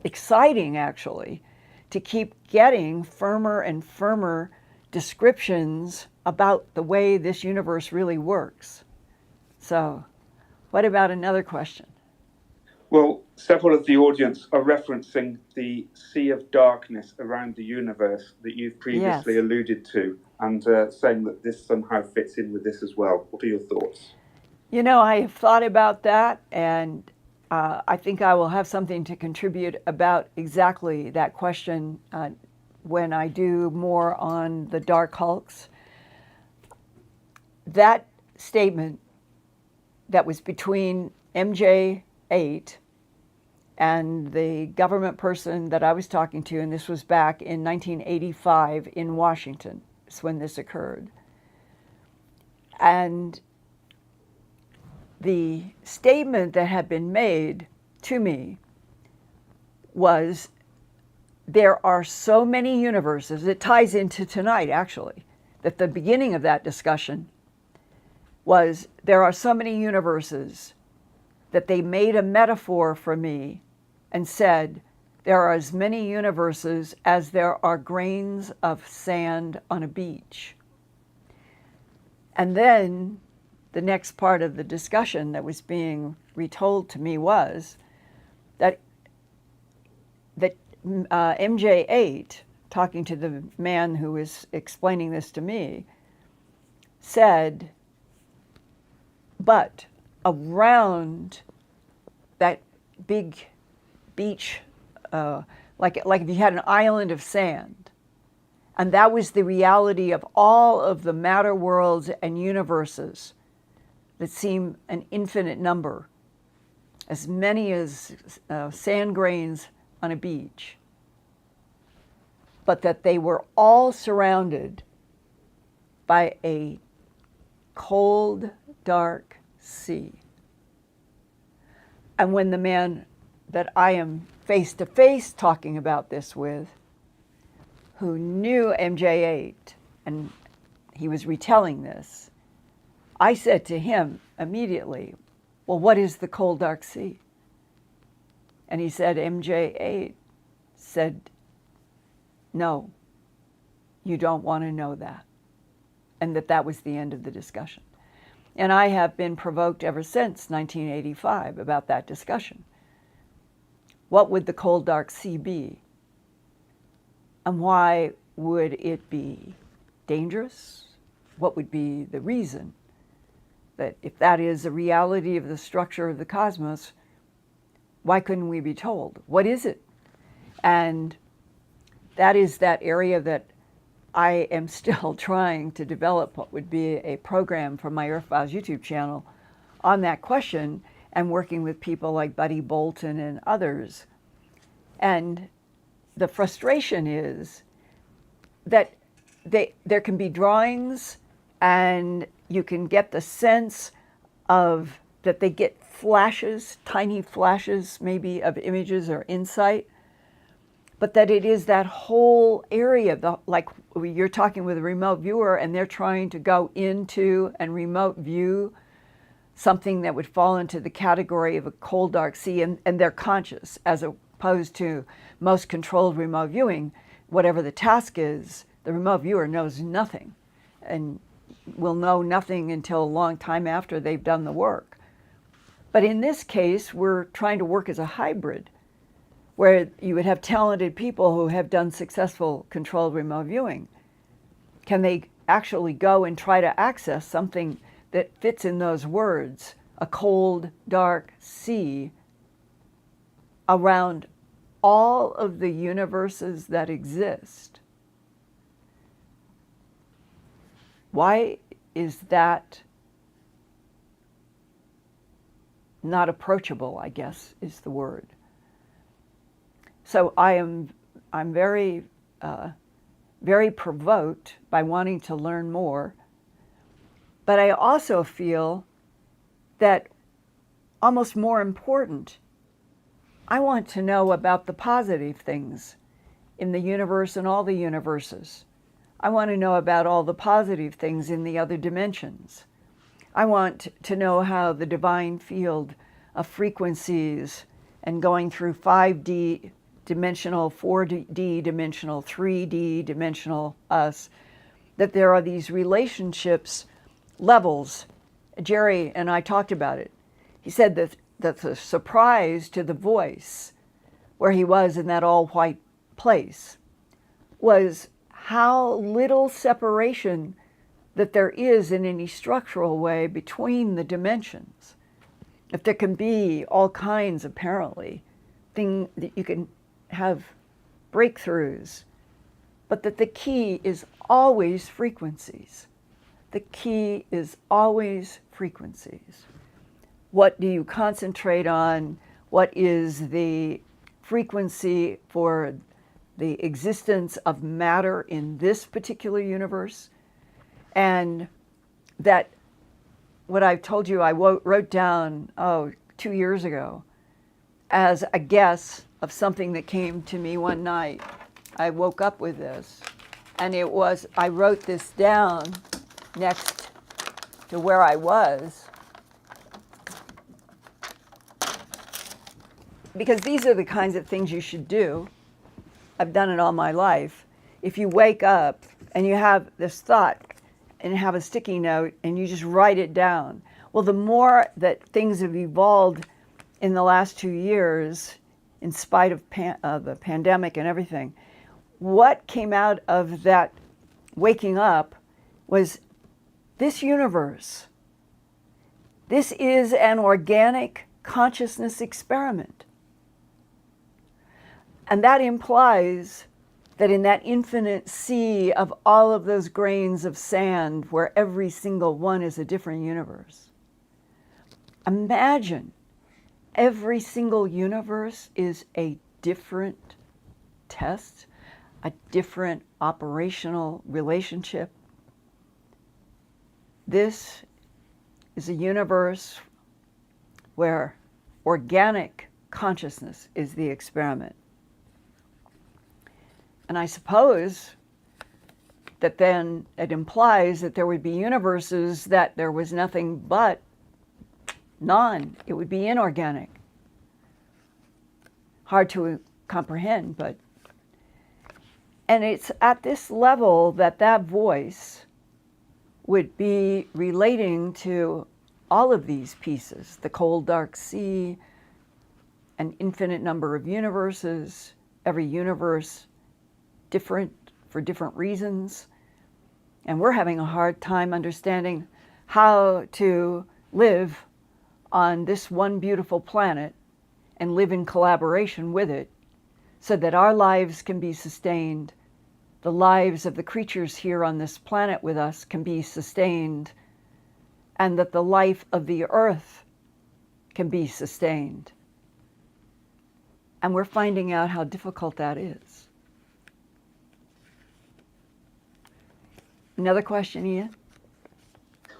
exciting, actually, to keep getting firmer and firmer descriptions about the way this universe really works. So, what about another question? Well, several of the audience are referencing the sea of darkness around the universe that you've previously alluded to, and saying that this somehow fits in with this as well. What are your thoughts? You know, I have thought about that, and I think I will have something to contribute about exactly that question when I do more on the dark hulks. That statement that was between MJ8 and the government person that I was talking to, and this was back in 1985 in Washington, is when this occurred. And the statement that had been made to me was, there are so many universes. It ties into tonight, actually, that the beginning of that discussion was, there are so many universes that they made a metaphor for me and said, there are as many universes as there are grains of sand on a beach. And then the next part of the discussion that was being retold to me was that MJ8, talking to the man who was explaining this to me, said, but around that big beach, like if you had an island of sand, and that was the reality of all of the matter worlds and universes that seem an infinite number, as many as sand grains on a beach, but that they were all surrounded by a cold, dark sea. And when the man that I am face to face talking about this with, who knew MJ8, and he was retelling this, I said to him immediately, well, what is the cold, dark sea? And he said, MJ8 said, no, you don't want to know that. And that was the end of the discussion. And I have been provoked ever since 1985 about that discussion. What would the cold, dark sea be? And why would it be dangerous? What would be the reason that if that is a reality of the structure of the cosmos, why couldn't we be told? What is it? And that is that area that I am still trying to develop what would be a program for my Earthfiles YouTube channel on that question, and working with people like Buddy Moulton and others. And the frustration is that there can be drawings and you can get the sense of that they get flashes, tiny flashes maybe of images or insight, but that it is that whole area, like you're talking with a remote viewer and they're trying to go into and remote view something that would fall into the category of a cold, dark sea, and they're conscious, as opposed to most controlled remote viewing, whatever the task is, The remote viewer knows nothing and will know nothing until a long time after they've done the work. But in this case, we're trying to work as a hybrid, where you would have talented people who have done successful controlled remote viewing. Can they actually go and try to access something that fits in those words, a cold, dark sea, around all of the universes that exist? Why is that not approachable, I guess, is the word. So I'm very, very provoked by wanting to learn more. But I also feel that almost more important, I want to know about the positive things in the universe and all the universes. I want to know about all the positive things in the other dimensions. I want to know how the divine field of frequencies and going through 5D dimensional, 4D dimensional, 3D dimensional us, that there are these relationships, levels. Jerry and I talked about it. He said that the surprise to the voice, where he was in that all-white place, was how little separation that there is in any structural way between the dimensions. If there can be all kinds, apparently, things that you can have breakthroughs, but that the key is always frequencies. The key is always frequencies. What do you concentrate on? What is the frequency for the existence of matter in this particular universe? And that, what I've told you, I wrote down, 2 years ago, as a guess of something that came to me one night. I woke up with this, and it was, I wrote this down next to where I was, because these are the kinds of things you should do. I've done it all my life. If you wake up and you have this thought and have a sticky note and you just write it down. Well, the more that things have evolved in the last 2 years, in spite of the pandemic and everything, what came out of that waking up was this universe. This is an organic consciousness experiment. And that implies that in that infinite sea of all of those grains of sand, where every single one is a different universe, imagine every single universe is a different test, a different operational relationship. This is a universe where organic consciousness is the experiment. And I suppose that then it implies that there would be universes that there was nothing but it would be inorganic. Hard to comprehend, but, and it's at this level that that voice would be relating to all of these pieces, the cold, dark sea, an infinite number of universes, every universe different for different reasons. And we're having a hard time understanding how to live on this one beautiful planet and live in collaboration with it so that our lives can be sustained, the lives of the creatures here on this planet with us can be sustained, and that the life of the earth can be sustained. And we're finding out how difficult that is. Another question, Ian?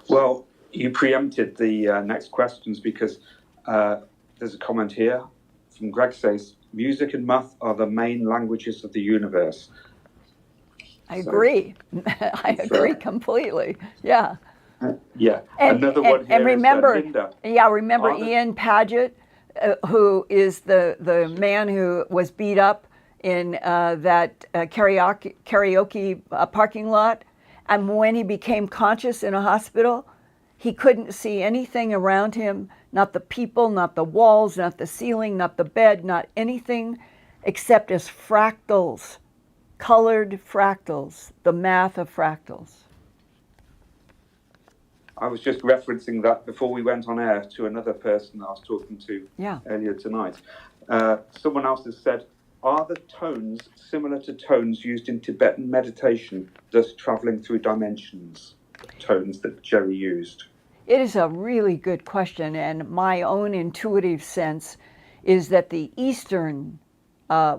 Well, you preempted the next questions because there's a comment here from Greg says, music and math are the main languages of the universe. I agree. I agree completely. Yeah. Yeah. And, another one here and remember, is Linda. Yeah, remember Ian Paget, who is the man who was beat up in that karaoke parking lot. And when he became conscious in a hospital, he couldn't see anything around him, not the people, not the walls, not the ceiling, not the bed, not anything except as fractals, colored fractals, the math of fractals. I was just referencing that before we went on air to another person I was talking to earlier tonight. Someone else has said, are the tones similar to tones used in Tibetan meditation, thus traveling through dimensions, tones that Jerry used? It is a really good question, and my own intuitive sense is that the Eastern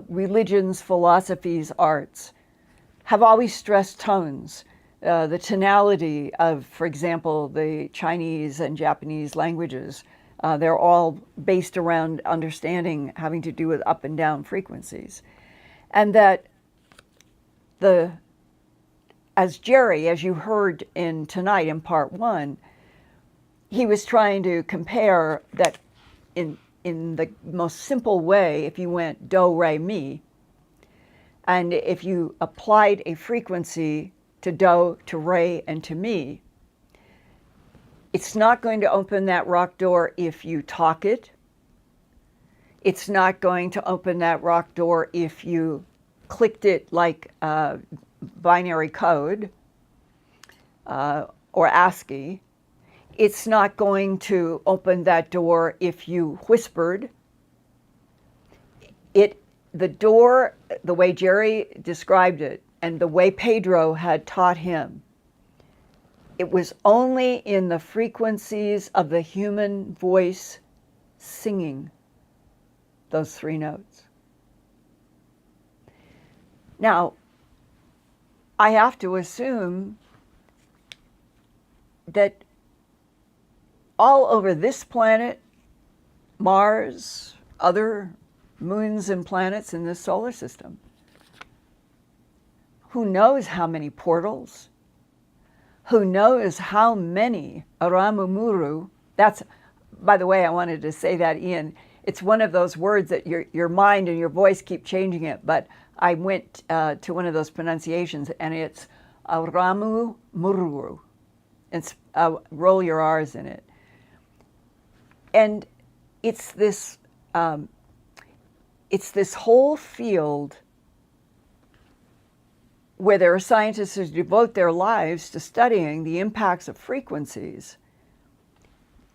religions, philosophies, arts have always stressed tones. The tonality of, for example, the Chinese and Japanese languages, they're all based around understanding having to do with up and down frequencies. And that as Jerry, as you heard tonight in part 1, he was trying to compare that in the most simple way, if you went do, re, mi, and if you applied a frequency to do, to re, and to mi, it's not going to open that rock door if you talk it. It's not going to open that rock door if you clicked it like binary code or ASCII. It's not going to open that door if you whispered. The door, the way Jerry described it, and the way Pedro had taught him, it was only in the frequencies of the human voice singing those 3 notes. Now, I have to assume that all over this planet, Mars, other moons and planets in this solar system, who knows how many portals, who knows how many Aramu Muru, that's, by the way, I wanted to say that, Ian, it's one of those words that your mind and your voice keep changing it, but I went to one of those pronunciations and it's Aramu Muru. It's roll your R's in it. And it's this whole field where there are scientists who devote their lives to studying the impacts of frequencies.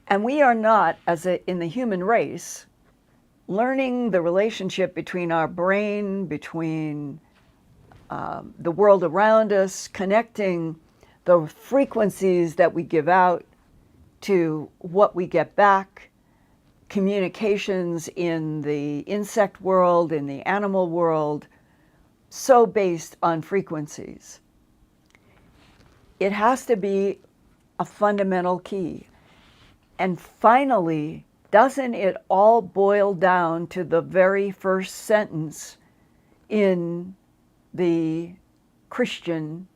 And we are not, in the human race, learning the relationship between our brain, between the world around us, connecting the frequencies that we give out to what we get back, communications in the insect world, in the animal world, so based on frequencies. It has to be a fundamental key. And finally, doesn't it all boil down to the very first sentence in the Christian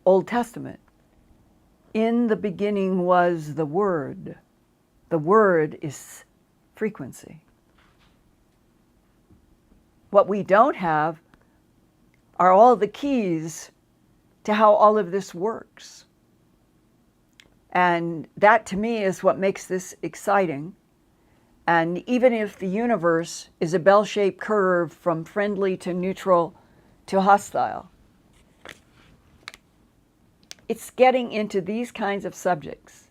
Old Testament? In the beginning was the Word. The Word is frequency. What we don't have are all the keys to how all of this works. And that, to me, is what makes this exciting. And even if the universe is a bell-shaped curve from friendly to neutral to hostile, it's getting into these kinds of subjects,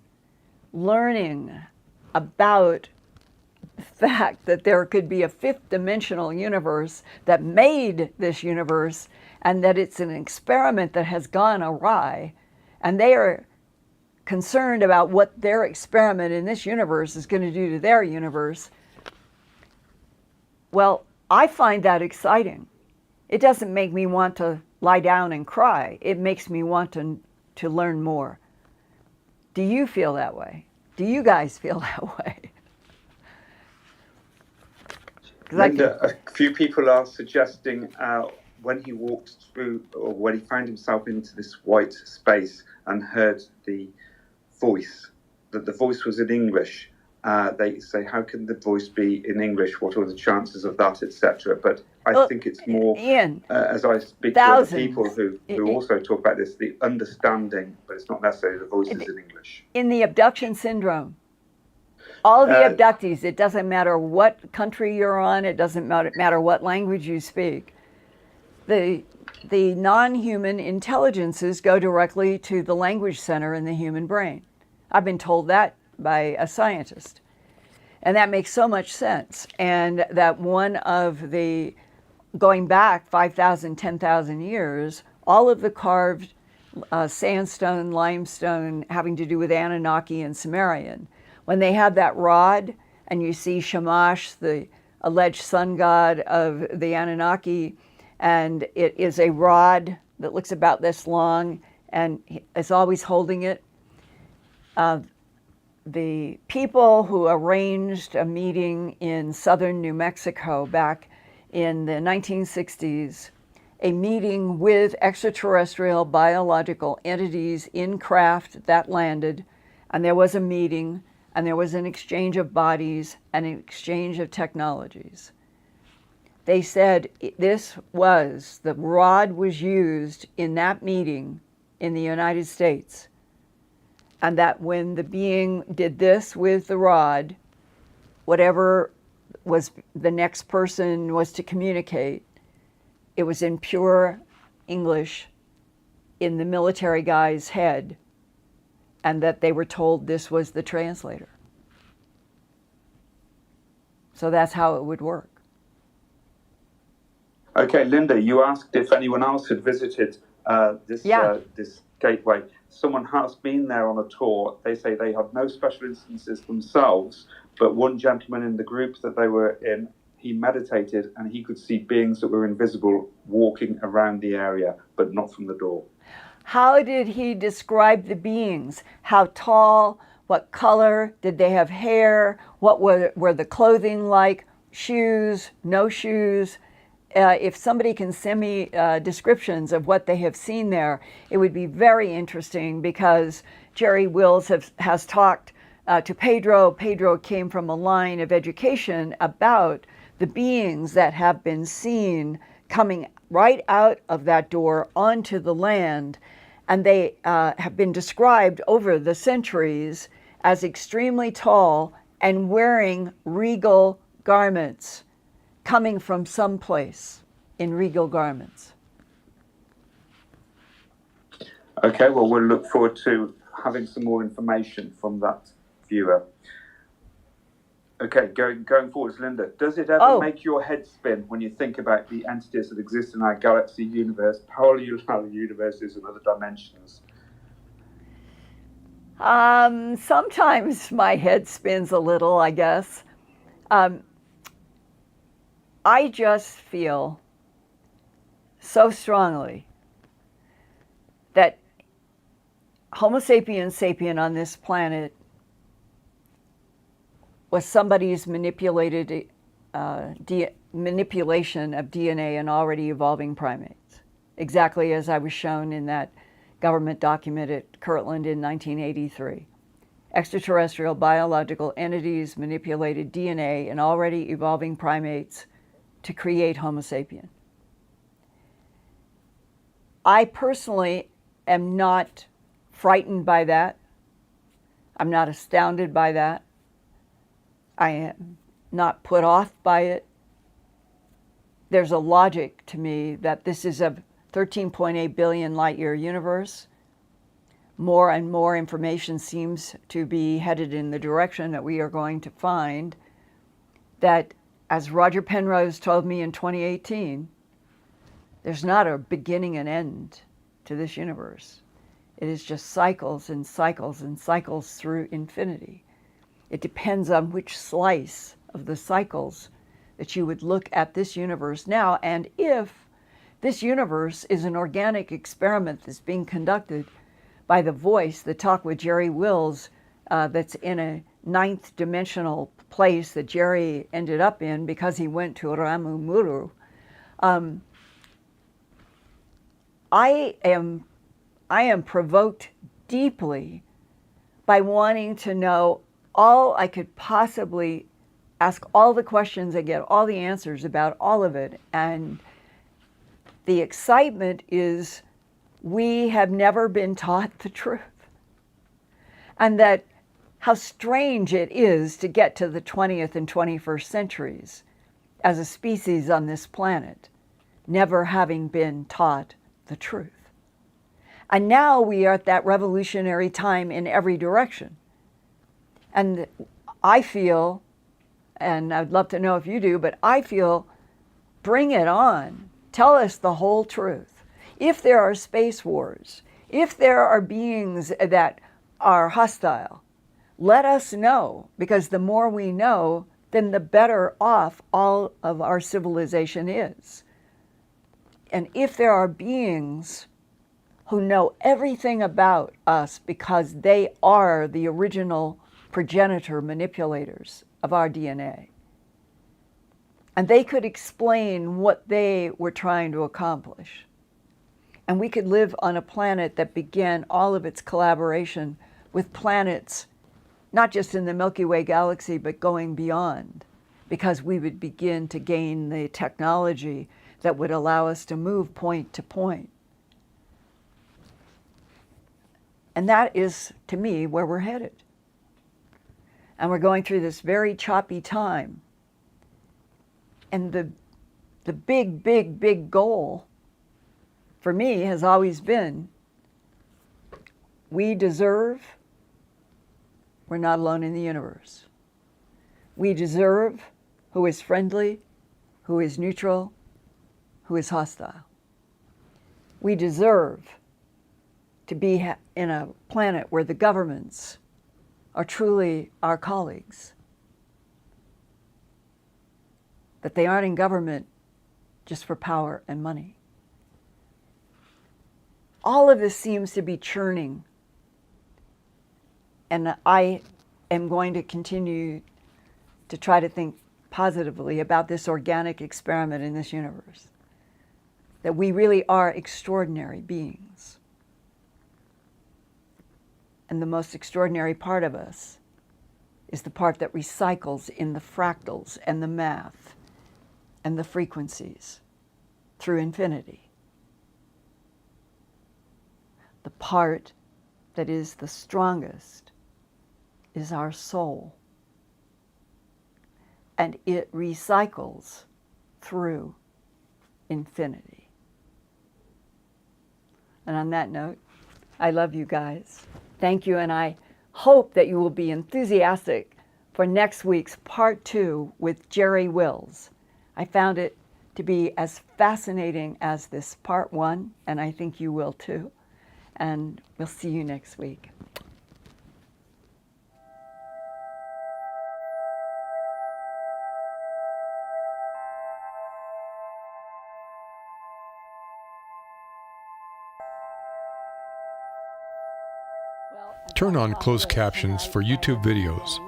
learning about the fact that there could be a 5th dimensional universe that made this universe, and that it's an experiment that has gone awry, and they are concerned about what their experiment in this universe is going to do to their universe. Well, I find that exciting. It doesn't make me want to lie down and cry. It makes me want to learn more. Do you feel that way? Do you guys feel that way? Linda, a few people are suggesting when he walked through, or when he found himself into this white space and heard the voice, that the voice was in English, they say, how can the voice be in English? What are the chances of that, etc.? But I think it's more, Ian, as I speak to other people who also talk about this, the understanding, but it's not necessarily the voice is in English. In the abduction syndrome, all the abductees, it doesn't matter what country you're on, it doesn't matter what language you speak, the non-human intelligences go directly to the language center in the human brain. I've been told that by a scientist. And that makes so much sense. And that one of the, going back 5,000, 10,000 years, all of the carved sandstone, limestone having to do with Anunnaki and Sumerian, when they have that rod and you see Shamash, the alleged sun god of the Anunnaki, and it is a rod that looks about this long and is always holding it. The people who arranged a meeting in southern New Mexico back in the 1960s, a meeting with extraterrestrial biological entities in craft that landed, and there was a meeting, and there was an exchange of bodies and an exchange of technologies. They said the rod was used in that meeting in the United States, and that when the being did this with the rod, whatever was the next person was to communicate, it was in pure English in the military guy's head, and that they were told this was the translator. So that's how it would work. Okay, Linda, you asked if anyone else had visited this gateway. Someone has been there on a tour. They say they had no special instances themselves, but one gentleman in the group that they were in, he meditated and he could see beings that were invisible walking around the area, but not from the door. How did he describe the beings? How tall? What color? Did they have hair? What were the clothing like? Shoes? No shoes? If somebody can send me descriptions of what they have seen there, it would be very interesting, because Jerry Wills has talked to Pedro. Pedro came from a line of education about the beings that have been seen coming right out of that door onto the land. And they have been described over the centuries as extremely tall and wearing regal garments, coming from someplace in regal garments. Okay, well, we'll look forward to having some more information from that viewer. Okay, going forwards, Linda, does it ever make your head spin when you think about the entities that exist in our galaxy, universe, parallel universes and other dimensions? Sometimes my head spins a little, I guess. I just feel so strongly that Homo sapiens sapien on this planet was somebody's manipulation of DNA in already evolving primates, exactly as I was shown in that government document at Kirtland in 1983. Extraterrestrial biological entities manipulated DNA in already evolving primates to create Homo sapien. I personally am not frightened by that. I'm not astounded by that. I am not put off by it. There's a logic to me that this is a 13.8 billion light year universe. More and more information seems to be headed in the direction that we are going to find that, as Roger Penrose told me in 2018, there's not a beginning and end to this universe. It is just cycles and cycles and cycles through infinity. It depends on which slice of the cycles that you would look at this universe now, and if this universe is an organic experiment that's being conducted by the voice, the talk with Jerry Wills, that's in a ninth dimensional place that Jerry ended up in because he went to Aramu Muru. I am provoked deeply by wanting to know all I could possibly ask all the questions and get all the answers about all of it. And the excitement is we have never been taught the truth. And that how strange it is to get to the 20th and 21st centuries as a species on this planet, never having been taught the truth. And now we are at that revolutionary time in every direction. And I feel, and I'd love to know if you do, but I feel, bring it on. Tell us the whole truth. If there are space wars, if there are beings that are hostile, let us know, because the more we know, then the better off all of our civilization is. And if there are beings who know everything about us because they are the original progenitor manipulators of our DNA, and they could explain what they were trying to accomplish, and we could live on a planet that began all of its collaboration with planets, not just in the Milky Way galaxy, but going beyond, because we would begin to gain the technology that would allow us to move point to point. And that is, to me, where we're headed. And we're going through this very choppy time. And the big, big, big goal for me has always been, we deserve, we're not alone in the universe. We deserve who is friendly, who is neutral, who is hostile. We deserve to be in a planet where the governments are truly our colleagues. That they aren't in government just for power and money. All of this seems to be churning. And I am going to continue to try to think positively about this organic experiment in this universe. That we really are extraordinary beings. And the most extraordinary part of us is the part that recycles in the fractals and the math and the frequencies through infinity. The part that is the strongest is our soul. And it recycles through infinity. And on that note, I love you guys. Thank you, and I hope that you will be enthusiastic for next week's part 2 with Jerry Wills. I found it to be as fascinating as this part 1, and I think you will too. And we'll see you next week. Turn on closed captions for YouTube videos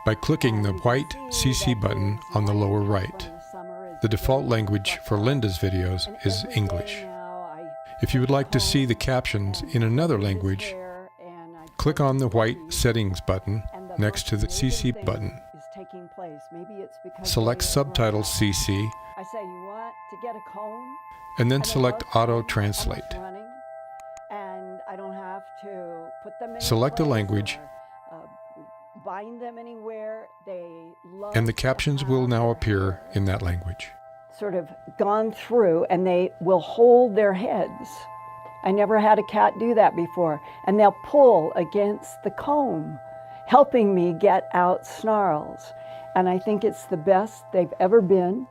by clicking the white CC button on the lower right. The default language for Linda's videos is English. If you would like to see the captions in another language, click on the white settings button next to the CC button. Select Subtitles CC, and then select Auto Translate. Select a language, and the captions will now appear in that language. Sort of gone through, and they will hold their heads. I never had a cat do that before. And they'll pull against the comb, helping me get out snarls. And I think it's the best they've ever been.